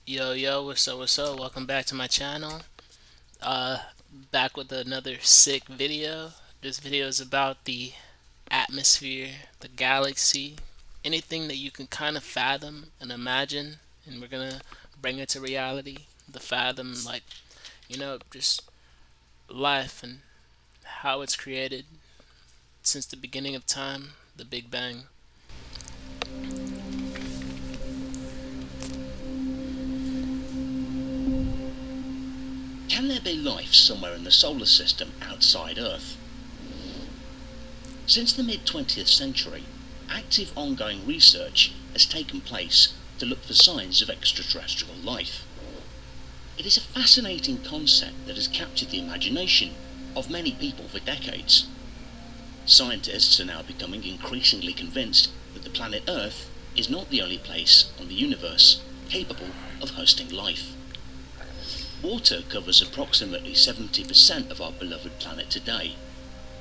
Yo yo, what's up? Welcome back to my channel. Uh Back with another sick video. This video is about the atmosphere, the galaxy, anything that you can kind of fathom and imagine, and we're gonna bring it to reality. The fathom, like, just life and how it's created since the beginning of time, the Big Bang. Can there be life somewhere in the solar system outside Earth? Since the mid-20th century, active ongoing research has taken place to look for signs of extraterrestrial life. It is a fascinating concept that has captured the imagination of many people for decades. Scientists are now becoming increasingly convinced that the planet Earth is not the only place on the universe capable of hosting life. Water covers approximately 70% of our beloved planet today.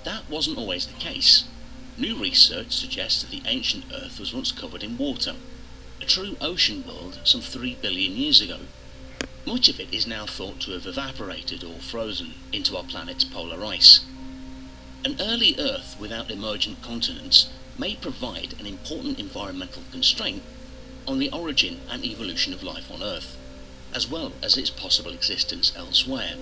That wasn't always the case. New research suggests that the ancient Earth was once covered in water, a true ocean world some 3 billion years ago. Much of it is now thought to have evaporated or frozen into our planet's polar ice. An early Earth without emergent continents may provide an important environmental constraint on the origin and evolution of life on Earth, as well as its possible existence elsewhere.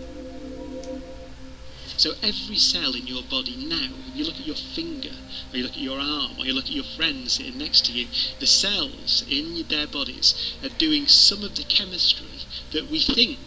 So every cell in your body now, if you look at your finger, or you look at your arm, or you look at your friend sitting next to you, the cells in their bodies are doing some of the chemistry that we think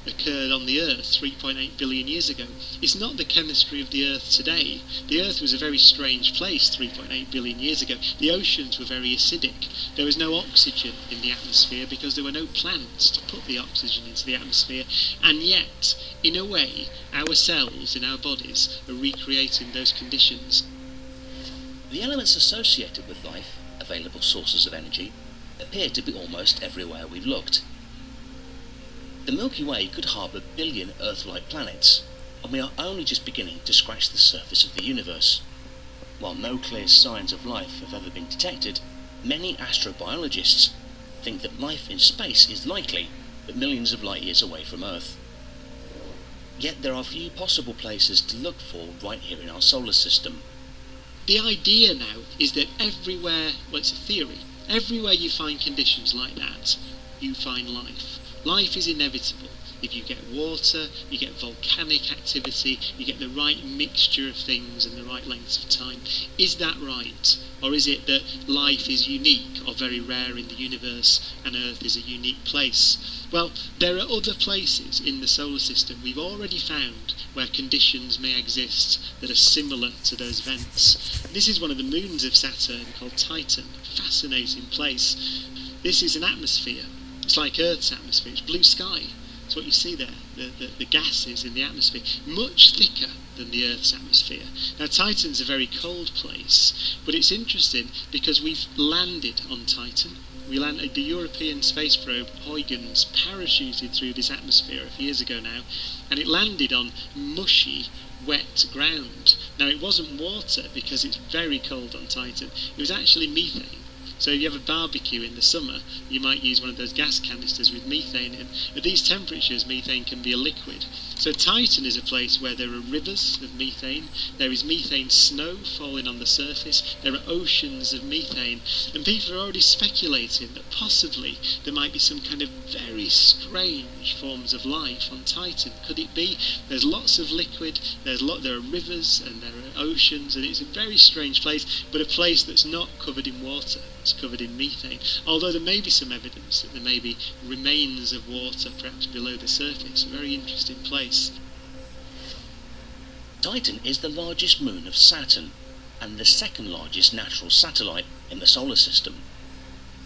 occurred on the Earth 3.8 billion years ago. It's not the chemistry of the Earth today. The Earth was a very strange place 3.8 billion years ago. The oceans were very acidic. There was no oxygen in the atmosphere because there were no plants to put the oxygen into the atmosphere. And yet, in a way, our cells in our bodies are recreating those conditions. The elements associated with life, available sources of energy, appear to be almost everywhere we've looked. The Milky Way could harbour a billion Earth-like planets, and we are only just beginning to scratch the surface of the universe. While no clear signs of life have ever been detected, many astrobiologists think that life in space is likely, but millions of light years away from Earth. Yet there are few possible places to look for right here in our solar system. The idea now is that everywhere, well, it's a theory, everywhere you find conditions like that, you find life. Life is inevitable. If you get water, you get volcanic activity, you get the right mixture of things and the right lengths of time. Is that right? Or is it that life is unique or very rare in the universe and Earth is a unique place? Well, there are other places in the solar system we've already found where conditions may exist that are similar to those events. This is one of the moons of Saturn called Titan, a fascinating place. This is an atmosphere. It's like Earth's atmosphere, it's blue sky. It's what you see there, the gases in the atmosphere, much thicker than the Earth's atmosphere. Now Titan's a very cold place, but it's interesting because we've landed on Titan. The European space probe Huygens parachuted through this atmosphere a few years ago now, and it landed on mushy, wet ground. Now it wasn't water because it's very cold on Titan, it was actually methane. So if you have a barbecue in the summer, you might use one of those gas canisters with methane in. At these temperatures, methane can be a liquid. So Titan is a place where there are rivers of methane, there is methane snow falling on the surface, there are oceans of methane, and people are already speculating that possibly there might be some kind of very strange forms of life on Titan. Could it be? There's lots of liquid, there are rivers and there are oceans, and it's a very strange place, but a place that's not covered in water. It's covered in methane, although there may be some evidence that there may be remains of water perhaps below the surface. A very interesting place. Titan is the largest moon of Saturn, and the second largest natural satellite in the solar system.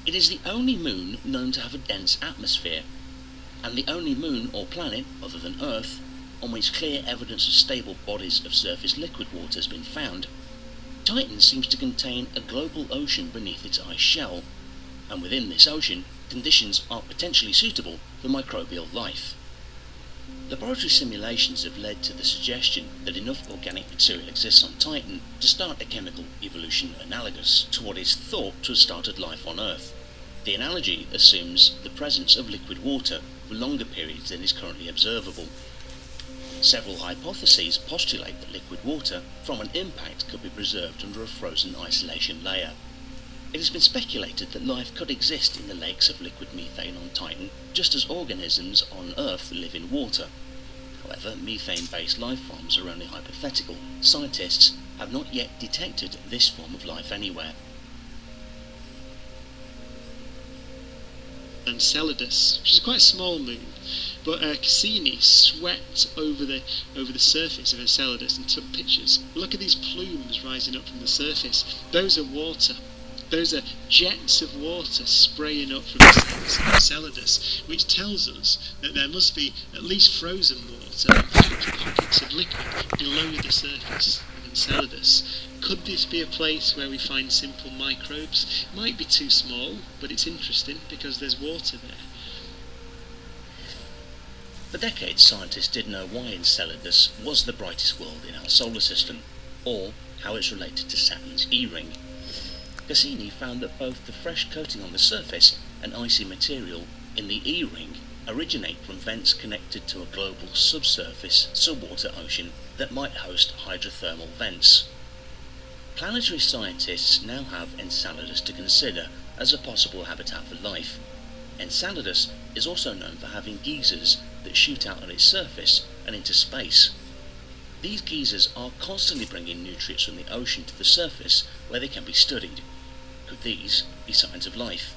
It is the only moon known to have a dense atmosphere, and the only moon or planet, other than Earth, on which clear evidence of stable bodies of surface liquid water has been found. Titan seems to contain a global ocean beneath its ice shell, and within this ocean, conditions are potentially suitable for microbial life. Laboratory simulations have led to the suggestion that enough organic material exists on Titan to start a chemical evolution analogous to what is thought to have started life on Earth. The analogy assumes the presence of liquid water for longer periods than is currently observable. Several hypotheses postulate that liquid water from an impact could be preserved under a frozen isolation layer. It has been speculated that life could exist in the lakes of liquid methane on Titan, just as organisms on Earth live in water. However, methane-based life forms are only hypothetical. Scientists have not yet detected this form of life anywhere. Enceladus, which is quite a small moon, but Cassini swept over the surface of Enceladus and took pictures. Look at these plumes rising up from the surface. Those are water. Those are jets of water spraying up from the surface of Enceladus, which tells us that there must be at least frozen water and pockets of liquid below the surface of Enceladus. Could this be a place where we find simple microbes? It might be too small, but it's interesting because there's water there. For decades, scientists didn't know why Enceladus was the brightest world in our solar system, or how it's related to Saturn's E-ring. Cassini found that both the fresh coating on the surface and icy material in the E-ring originate from vents connected to a global subsurface subwater ocean that might host hydrothermal vents. Planetary scientists now have Enceladus to consider as a possible habitat for life. Enceladus is also known for having geysers that shoot out on its surface and into space. These geysers are constantly bringing nutrients from the ocean to the surface where they can be studied. Could these be signs of life?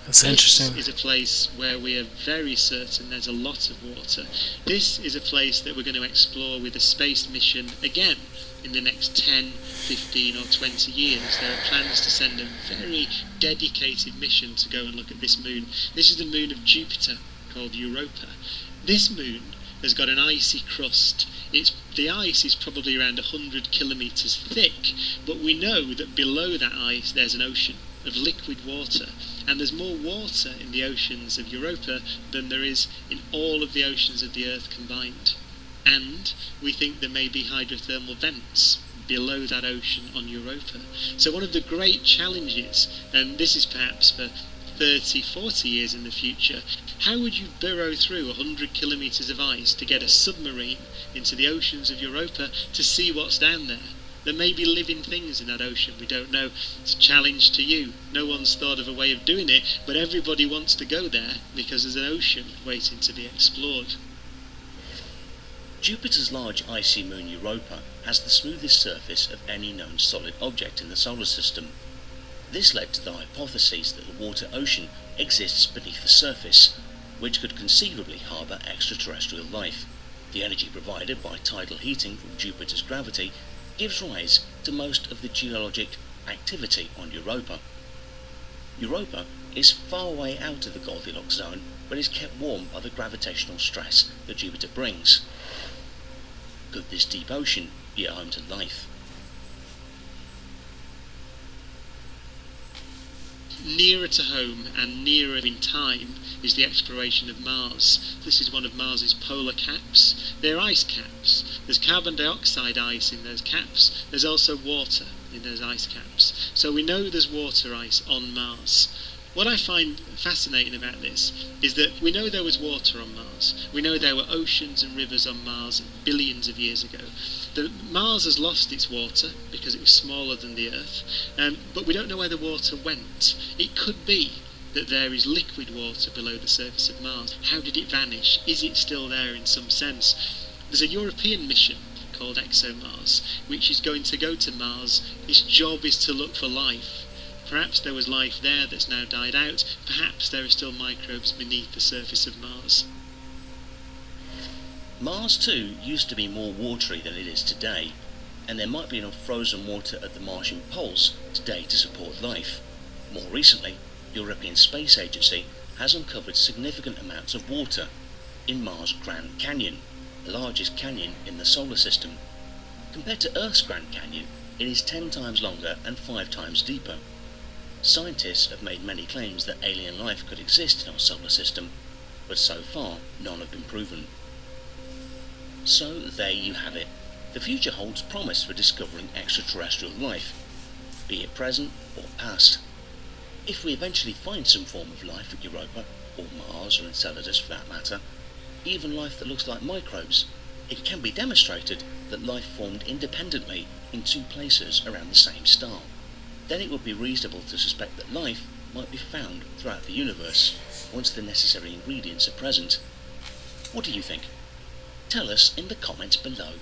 That's interesting. This is a place where we are very certain there's a lot of water. This is a place that we're going to explore with a space mission again in the next 10, 15 or 20 years. There are plans to send a very dedicated mission to go and look at this moon. This is the moon of Jupiter, called Europa. This moon has got an icy crust. The ice is probably around 100 kilometres thick, but we know that below that ice there's an ocean of liquid water, and there's more water in the oceans of Europa than there is in all of the oceans of the Earth combined. And we think there may be hydrothermal vents below that ocean on Europa. So one of the great challenges, and this is perhaps for 30, 40 years in the future, how would you burrow through 100 kilometres of ice to get a submarine into the oceans of Europa to see what's down there? There may be living things in that ocean, we don't know. It's a challenge to you. No one's thought of a way of doing it, but everybody wants to go there because there's an ocean waiting to be explored. Jupiter's large icy moon Europa has the smoothest surface of any known solid object in the solar system. This led to the hypothesis that the water ocean exists beneath the surface, which could conceivably harbour extraterrestrial life. The energy provided by tidal heating from Jupiter's gravity gives rise to most of the geologic activity on Europa. Europa is far away out of the Goldilocks zone, but is kept warm by the gravitational stress that Jupiter brings. Could this deep ocean be a home to life? Nearer to home and nearer in time is the exploration of Mars. This is one of Mars's polar caps. They're ice caps. There's carbon dioxide ice in those caps. There's also water in those ice caps. So we know there's water ice on Mars. What I find fascinating about this is that we know there was water on Mars. We know there were oceans and rivers on Mars billions of years ago. Mars has lost its water because it was smaller than the Earth, but we don't know where the water went. It could be that there is liquid water below the surface of Mars. How did it vanish? Is it still there in some sense? There's a European mission called ExoMars, which is going to go to Mars. Its job is to look for life. Perhaps there was life there that's now died out. Perhaps there are still microbes beneath the surface of Mars. Mars too used to be more watery than it is today, and there might be enough frozen water at the Martian poles today to support life. More recently, the European Space Agency has uncovered significant amounts of water in Mars' Grand Canyon, the largest canyon in the solar system. Compared to Earth's Grand Canyon, it is 10 times longer and 5 times deeper. Scientists have made many claims that alien life could exist in our solar system, but so far none have been proven. So there you have it. The future holds promise for discovering extraterrestrial life. be it present or past. If we eventually find some form of life at Europa, or Mars or Enceladus for that matter, even life that looks like microbes, it can be demonstrated that life formed independently in two places around the same star. Then it would be reasonable to suspect that life might be found throughout the universe once the necessary ingredients are present. What do you think? Tell us in the comments below.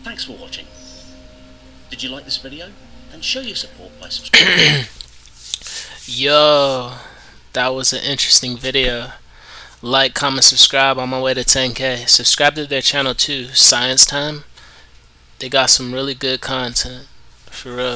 Thanks for watching. Did you like this video? Then show your support by subscribing. Yo, that was an interesting video. Like, comment, subscribe. On my way to 10K. Subscribe to their channel too, Science Time. They got some really good content, for real.